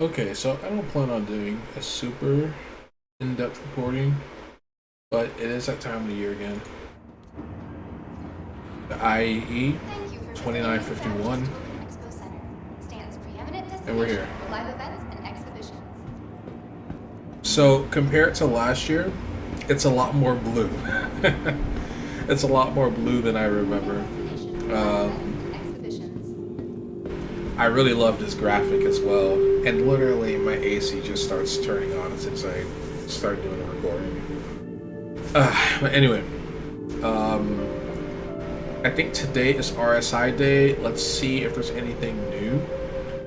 Okay, so I don't plan on doing a super in-depth reporting, but it is that time of the year again. The IAE 2951, Expo Center stands preeminent and we're destination here. for live events and exhibitions. So compared to last year, it's a lot more blue. It's a lot more blue than I remember. Destination for live Um, events and exhibitions. I really love this graphic as well, and literally my AC just starts turning on since I start doing the recording. But anyway, um, I think today is RSI day. Let's see if there's anything new.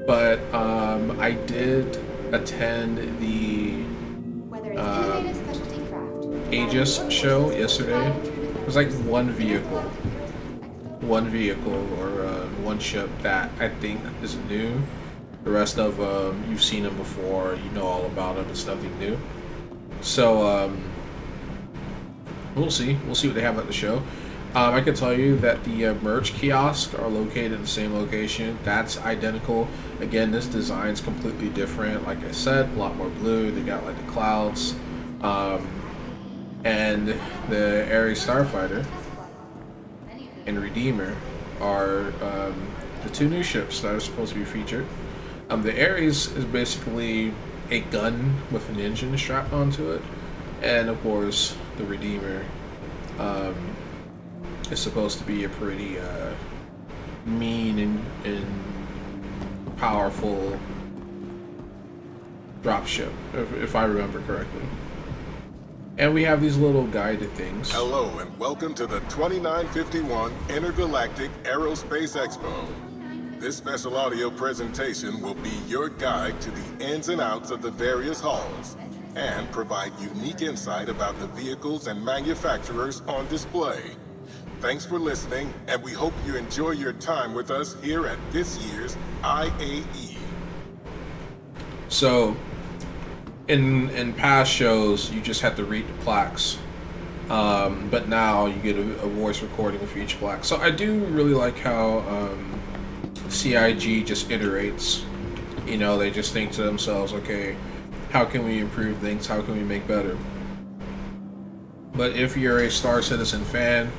But I did attend the Whether it's um, innovative specialty craft, Aegis show yesterday. It was like one vehicle, Expo. or one ship that I think is new. The rest of you've seen them before, you know all about them. It's nothing new. So we'll see. We'll see what they have at the show. I can tell you that the merch kiosks are located in the same location. That's identical. Again, this design's completely different. Like I said, a lot more blue. They got like the clouds, um, and the Ares Starfighter and Redeemer are the two new ships that are supposed to be featured. The Ares is basically a gun with an engine strapped onto it, and of course the Redeemer um, is supposed to be a pretty mean and powerful dropship, if I remember correctly. And we have these little guided things. Hello and welcome to the 2951 Intergalactic Aerospace Expo. This special audio presentation will be your guide to the ins and outs of the various halls and provide unique insight about the vehicles and manufacturers on display. Thanks for listening, and we hope you enjoy your time with us here at this year's IAE. So, in past shows, you just had to read the plaques, but now you get a voice recording for each plaque. So I do really like how CIG just iterates. You know, they just think to themselves, okay, how can we improve things? How can we make better? But if you're a Star Citizen fan,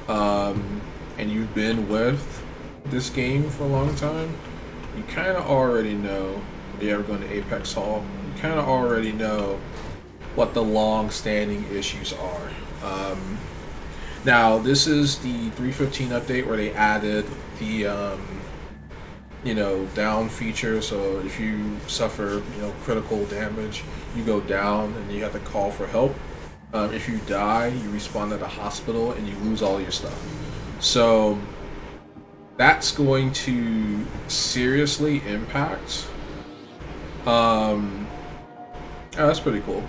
and you've been with this game for a long time, you kind of already know. If you ever go to Apex Hall, you kind of already know what the long-standing issues are. Now, this is the 315 update where they added the down feature. So if you suffer critical damage, you go down and you have to call for help. If you die, you respawn at a hospital and you lose all your stuff. So that's going to seriously impact. Oh, that's pretty cool.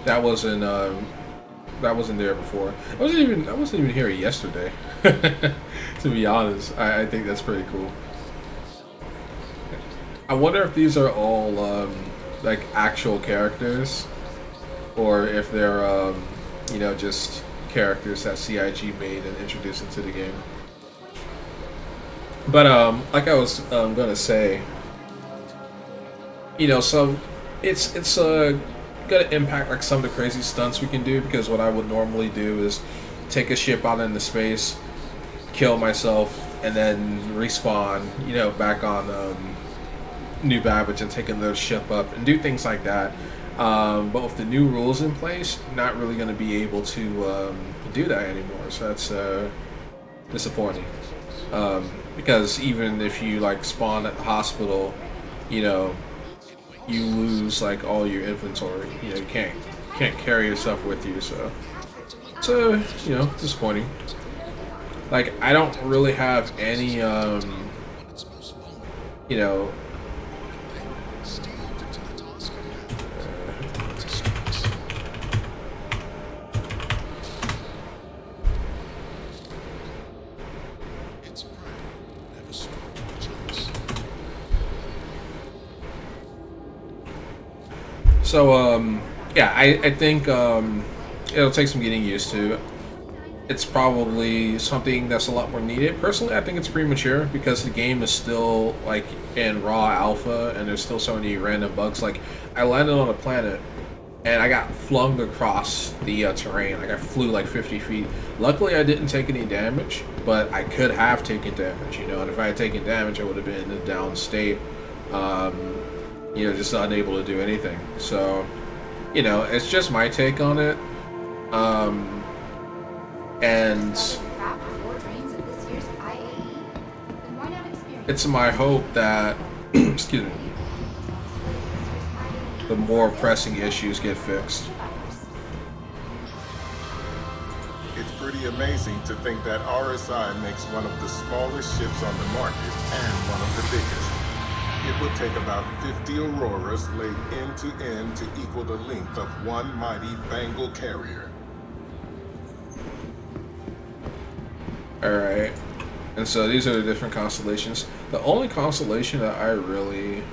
That wasn't there before. I wasn't even here yesterday. To be honest, I think that's pretty cool. I wonder if these are all like actual characters, or if they're just characters that CIG made and introduced into the game. But like I was gonna say, so it's gonna impact like some of the crazy stunts we can do, because what I would normally do is take a ship out into space, kill myself, and then respawn back on New Babbage and take another ship up and do things like that. But with the new rules in place, not really going to be able to do that anymore. So that's disappointing. Because even if you like spawn at the hospital, you lose like all your inventory. You can't carry your stuff with you. So it's disappointing. Like I don't really have any So yeah, I think it'll take some getting used to. it's probably something that's a lot more needed. Personally, I think it's premature because the game is still like in raw alpha, and there's still so many random bugs. Like I landed on a planet, and I got flung across the terrain. Like I flew like 50 feet. Luckily, I didn't take any damage, but I could have taken damage. You know, and if I had taken damage, I would have been in a down state. You know, just unable to do anything. So, you know, it's just my take on it. And Craft before dreams of this year's IAE? Then why not experience it's my hope that, excuse me, the more pressing issues get fixed. It's pretty amazing to think that RSI makes one of the smallest ships on the market and one of the biggest. It would take about 50 Auroras laid end to end to equal the length of one mighty Bengal carrier. Alright, and so these are the different constellations. The only constellation that I really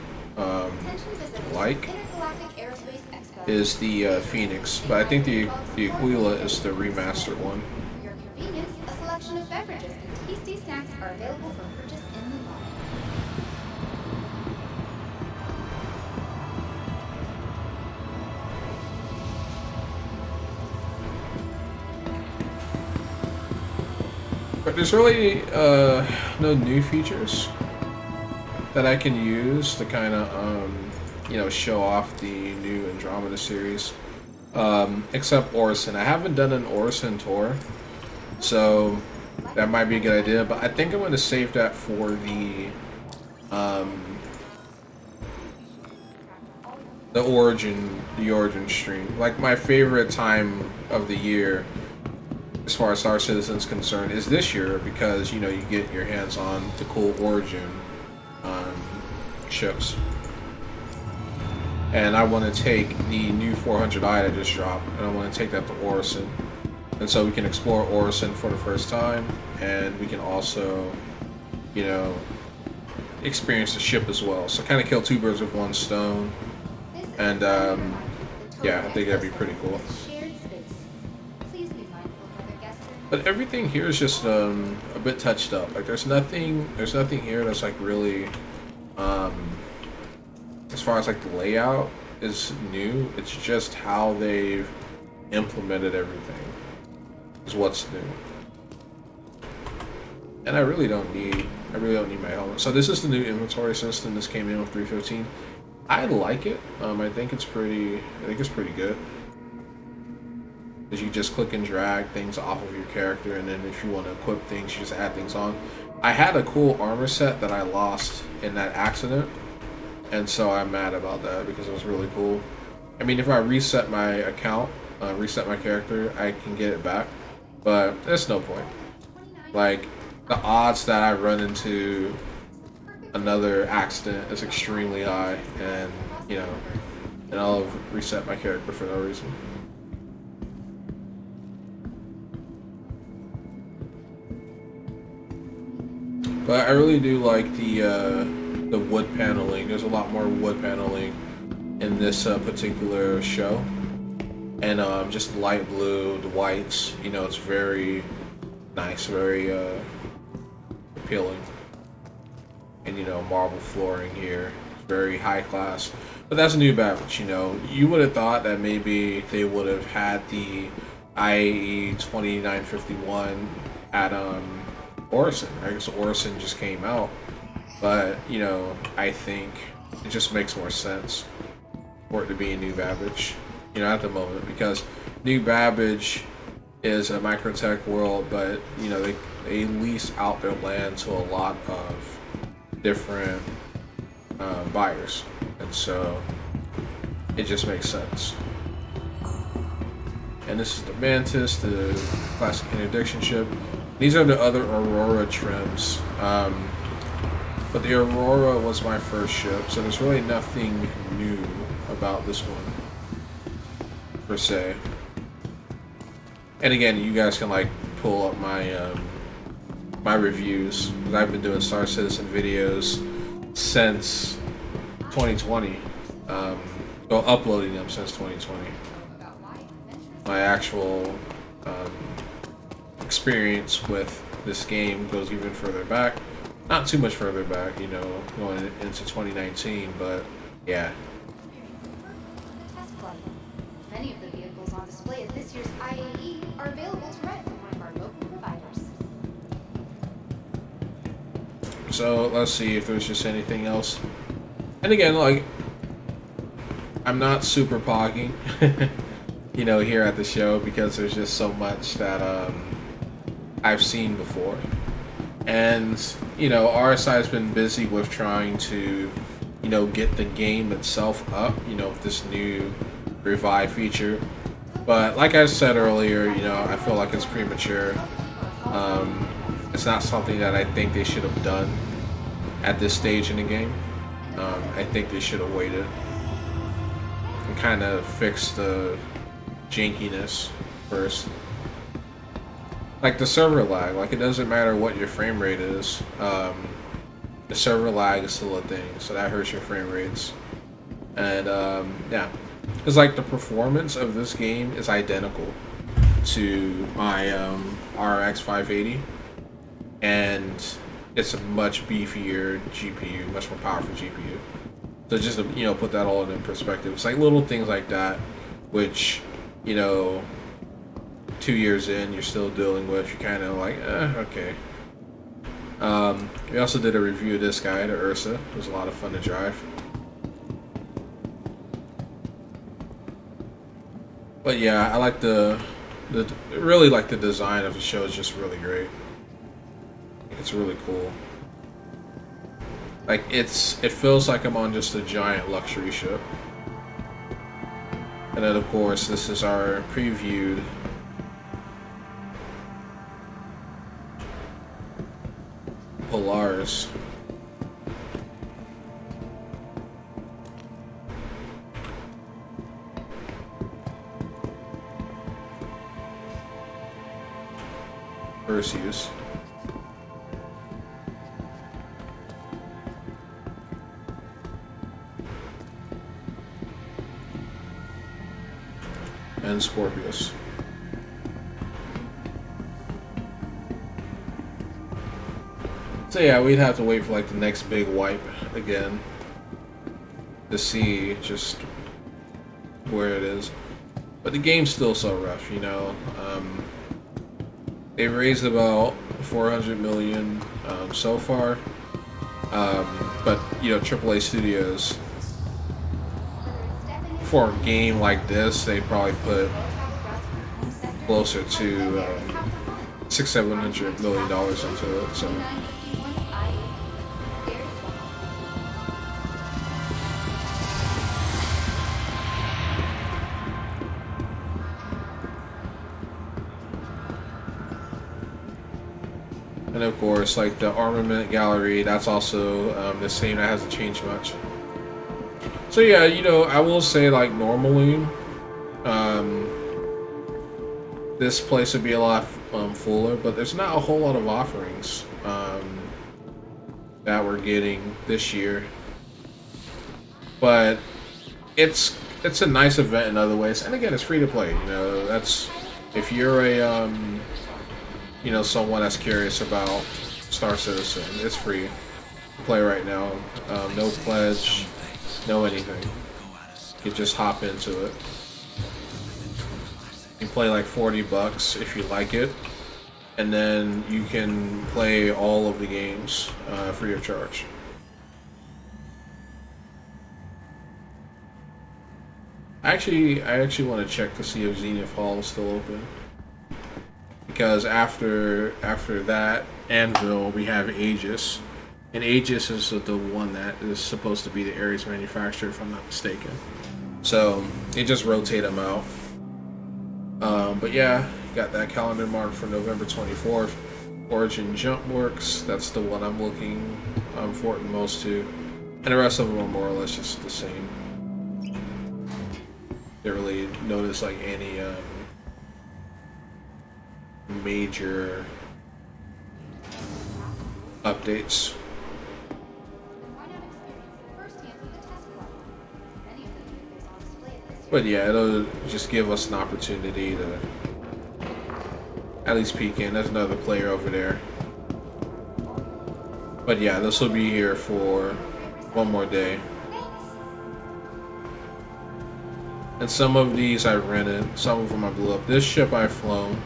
like Intergalactic Aerospace Expo. is the Phoenix, but I think the Aquila is the remastered one. For your convenience, a selection of beverages and tasty snacks are available for purchase in the mall. But there's really no new features that I can use to kind of you know, show off the new Andromeda series, except Orison. I haven't done an Orison tour, so that might be a good idea. But I think I'm going to save that for the origin stream. Like my favorite time of the year, as far as Star Citizen's concerned, is this year because, you know, you get your hands on the cool Origin ships. And I want to take the new 400i that just dropped, and I want to take that to Orison. And so we can explore Orison for the first time, and we can also, you know, experience the ship as well. So kind of kill two birds with one stone. And yeah, I think that'd be pretty cool. But everything here is just a bit touched up. Like there's nothing here that's like really as far as like the layout is new. It's just how they've implemented everything is what's new. And I really don't need my helmet. So this is the new inventory system. This came in with 315. I like it. I think it's pretty good. Because you just click and drag things off of your character, and then if you want to equip things, you just add things on. I had a cool armor set that I lost in that accident, and so I'm mad about that because it was really cool. I mean, if I reset my account, reset my character, I can get it back, but there's no point. Like, the odds that I run into another accident is extremely high, and, you know, and I'll reset my character for no reason. But I really do like the wood paneling. There's a lot more wood paneling in this particular show, and just light blue, the whites. You know, it's very nice, very appealing. And you know, marble flooring here, it's very high class. But that's a new Babbage. You know, you would have thought that maybe they would have had the IAE 2951 at Orison. I guess Orison just came out, but you know, I think it just makes more sense for it to be a new Babbage, you know, at the moment, because new Babbage is a microtech world, but you know, they lease out their land to a lot of different buyers, and so it just makes sense. And this is the Mantis, the classic interdiction ship. These are the other Aurora trims, but the Aurora was my first ship, so there's really nothing new about this one, per se. And again, you guys can like pull up my my reviews, because I've been doing Star Citizen videos since 2020, well, uploading them since 2020. My actual experience with this game goes even further back. Not too much further back, you know, going into 2019, but yeah. Test flight. Many of the vehicles on display at this year's IAE are available to rent from one of our local providers. So let's see if there's just anything else. And again, like, I'm not super pogging, you know, here at the show because there's just so much that I've seen before. And, you know, RSI has been busy with trying to, you know, get the game itself up, you know, with this new revive feature. But like I said earlier, you know, I feel like it's premature. It's not something that I think they should have done at this stage in the game. I think they should have waited and kind of fixed the jankiness first. Like the server lag, like it doesn't matter what your frame rate is, the server lag is still a thing, so that hurts your frame rates. And yeah, it's like the performance of this game is identical to my RX 580, and it's a much beefier GPU, much more powerful GPU. So just to, you know, put that all in perspective, it's like little things like that, which, you know, 2 years in, you're still dealing with. You're kind of like, okay. We also did a review of this guy, the Ursa. It was a lot of fun to drive. But yeah, I like really like the design of the show. Is just really great. It's really cool. Like it feels like I'm on just a giant luxury ship. And then of course this is our previewed Polaris. Perseus. And Scorpius. So yeah, we'd have to wait for like the next big wipe again to see just where it is. But the game's still so rough, you know. They've raised about 400 million so far, but you know, AAA studios for a game like this, they probably put closer to $600-700 million into it. So. And of course, like the armament gallery, that's also the same. That hasn't changed much. So yeah, you know, I will say like normally, this place would be a lot fuller, but there's not a whole lot of offerings that we're getting this year. But it's a nice event in other ways, and again, it's free to play. You know, that's if you're a you know, someone that's curious about Star Citizen, it's free to play right now. No pledge, no anything. You just hop into it. You play like $40 if you like it, and then you can play all of the games free of charge. I actually want to check to see if Zenith Hall is still open. Because after that Anvil, we have Aegis, and Aegis is the one that is supposed to be the Ares manufacturer, if I'm not mistaken. So they just rotate them out. But yeah, got that calendar marked for November 24th. Origin Jump Works, that's the one I'm looking forward most to, and the rest of them are more or less just the same. Didn't really notice like any major updates. But yeah, it'll just give us an opportunity to at least peek in. There's another player over there. But yeah, this will be here for one more day. And some of these I rented, some of them I blew up. This ship I've flown.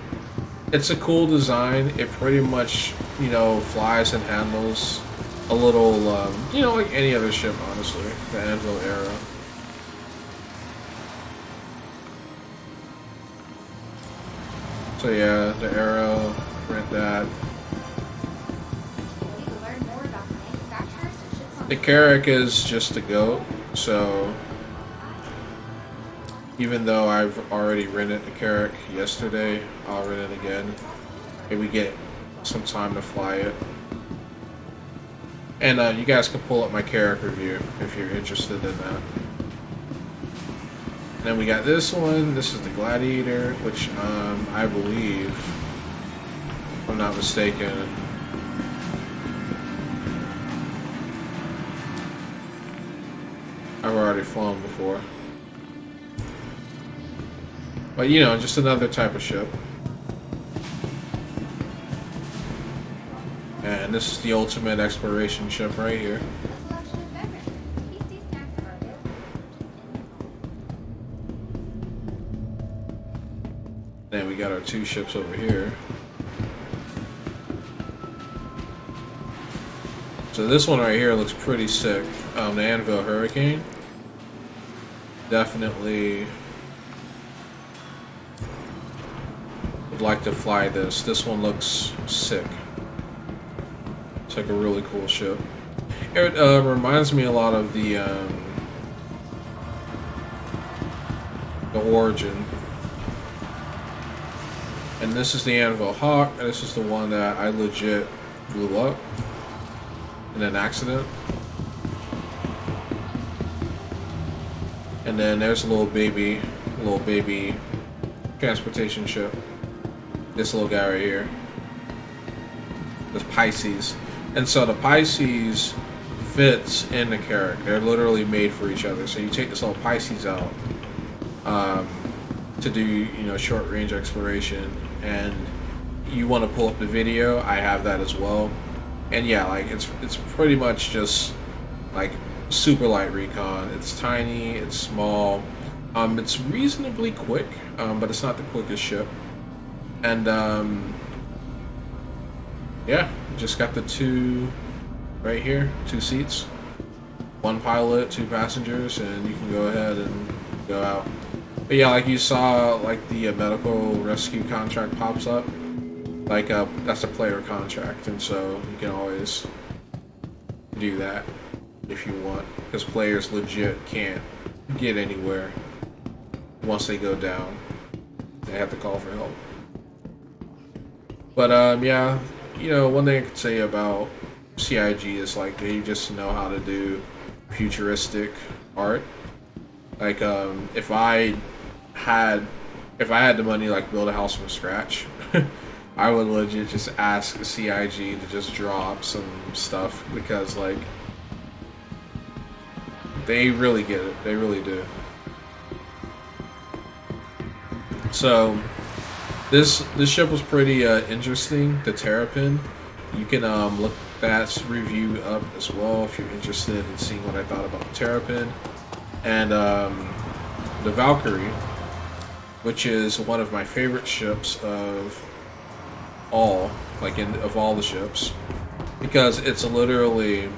It's a cool design. It pretty much, you know, flies and handles a little, you know, like any other ship, honestly. The Anvil era. So yeah, the Arrow, rent that. The Carrack is just a goat, so even though I've already rented the Carrack yesterday, I'll rent it again. Maybe get some time to fly it. And you guys can pull up my Carrack review if you're interested in that. And then we got this one. This is the Gladiator, which I believe, if I'm not mistaken, I've already flown before. But you know, just another type of ship. And this is the ultimate exploration ship right here. Then we got our two ships over here. So this one right here looks pretty sick. The Anvil Hurricane. Definitely would like to fly this. This one looks sick. It's like a really cool ship. It reminds me a lot of the Origin. And this is the Anvil Hawk, and this is the one that I legit blew up in an accident. And then there's a little baby transportation ship. This little guy right here. This Pisces. And so the Pisces fits in the Carrack. They're literally made for each other. So you take this little Pisces out to do, you know, short range exploration, and you want to pull up the video, I have that as well. And yeah, like it's pretty much just like super light recon. It's tiny, it's small, it's reasonably quick, but it's not the quickest ship. And yeah, just got the two right here, 2 seats, 1 pilot, 2 passengers, and you can go ahead and go out. But yeah, like you saw, like the medical rescue contract pops up, like that's a player contract, and so you can always do that if you want, because players legit can't get anywhere once they go down. They have to call for help. But yeah, you know, one thing I could say about CIG is like they just know how to do futuristic art. Like if I had the money, like build a house from scratch, I would legit just ask CIG to just draw up some stuff, because like they really get it. They really do. So this ship was pretty interesting. The Terrapin. You can look that review up as well if you're interested in seeing what I thought about the Terrapin. And the Valkyrie, which is one of my favorite ships of all, of all the ships, because it's literally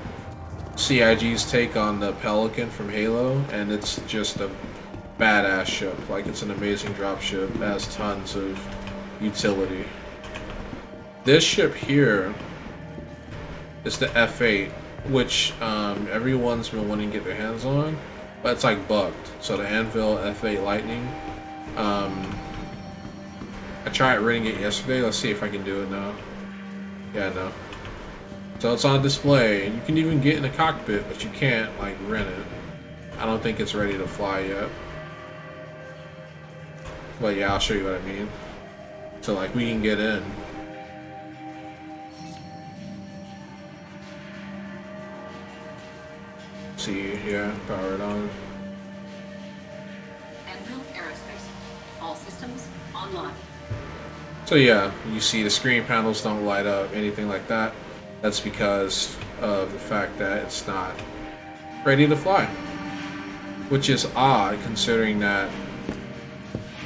CIG's take on the Pelican from Halo, and it's just a badass ship. Like, it's an amazing drop ship. It has tons of utility. This ship here is the F8, which everyone's been wanting to get their hands on, but it's like bugged. So the Anvil F8 Lightning, I tried renting it yesterday. Let's see if I can do it now. Yeah, no. So it's on display. You can even get in the cockpit, but you can't like rent it. I don't think it's ready to fly yet. But yeah, I'll show you what I mean. So like we can get in. See, yeah, power it on. Anvil Aerospace. All systems online. So yeah, you see the screen panels don't light up, anything like that. That's because of the fact that it's not ready to fly. Which is odd considering that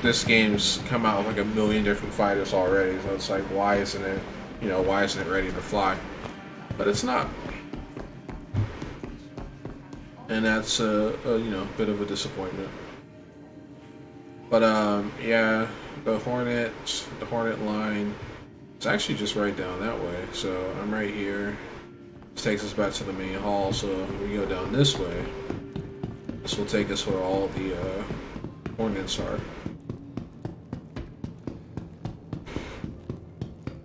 this game's come out with like a million different fighters already. So it's like, why isn't it, why isn't it ready to fly? But it's not. And that's a bit of a disappointment. But yeah, the Hornet line, it's actually just right down that way. So I'm right here. This takes us back to the main hall. So we go down this way. This will take us where all the Hornets are.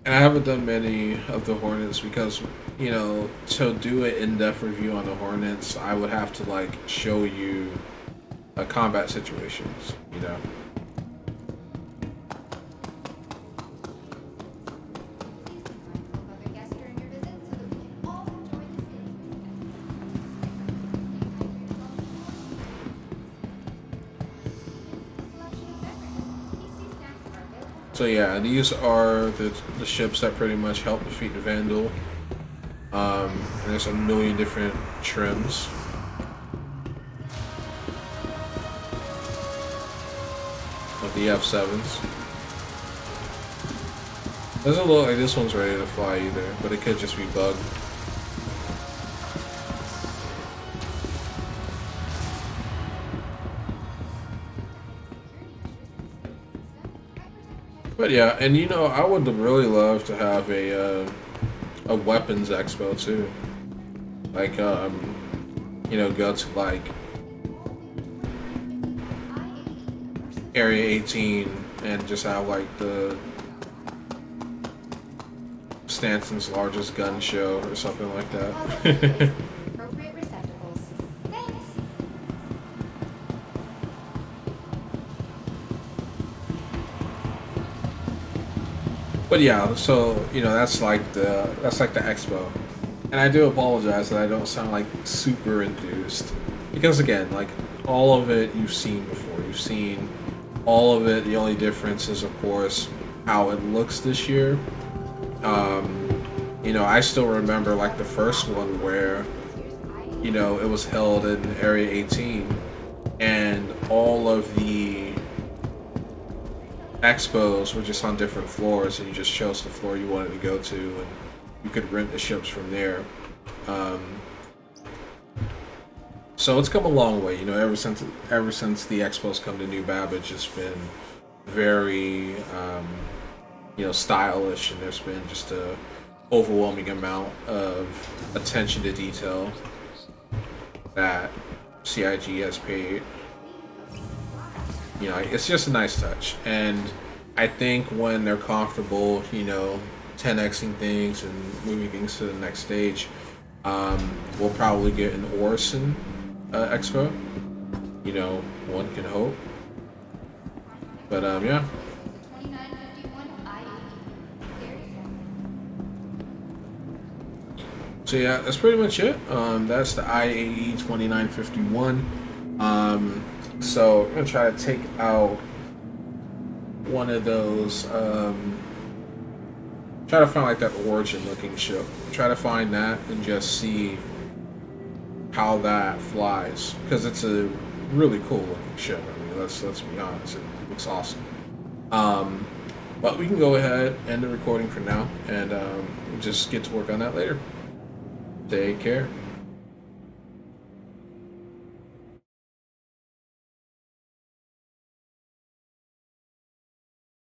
And I haven't done many of the Hornets because, to do an in-depth review on the Hornets, I would have to like show you combat situations, So yeah, these are the ships that pretty much help defeat the Vandal. And there's a million different trims. Of the F7s. Doesn't look like this one's ready to fly either, but it could just be bugged. But yeah, and I would really love to have a weapons expo too. Like go to like Area 18 and just have like the Stanton's largest gun show or something like that. Appropriate receptacles. Thanks. But yeah, so that's like the expo, and I do apologize that I don't sound like super enthused because again, like all of it you've seen before. You've seen all of it. The only difference is, of course, how it looks this year. I still remember like the first one where it was held in Area 18, and all of the expos were just on different floors, and you just chose the floor you wanted to go to, and you could rent the ships from there. So it's come a long way, ever since the expos come to New Babbage, it's been very stylish, and there's been just a overwhelming amount of attention to detail that CIG has paid. It's just a nice touch, and I think when they're comfortable, 10xing things and moving things to the next stage, we'll probably get an Orison expo. One can hope. But yeah. 2951 IAE. There you go. So yeah, that's pretty much it. That's the IAE 2951. So I'm gonna try to take out one of those. Try to find like that origin looking ship. Try to find that and just see how that flies, because it's a really cool looking ship. I mean, let's be honest, it looks awesome. But we can go ahead and end the recording for now, and just get to work on that later. Take care.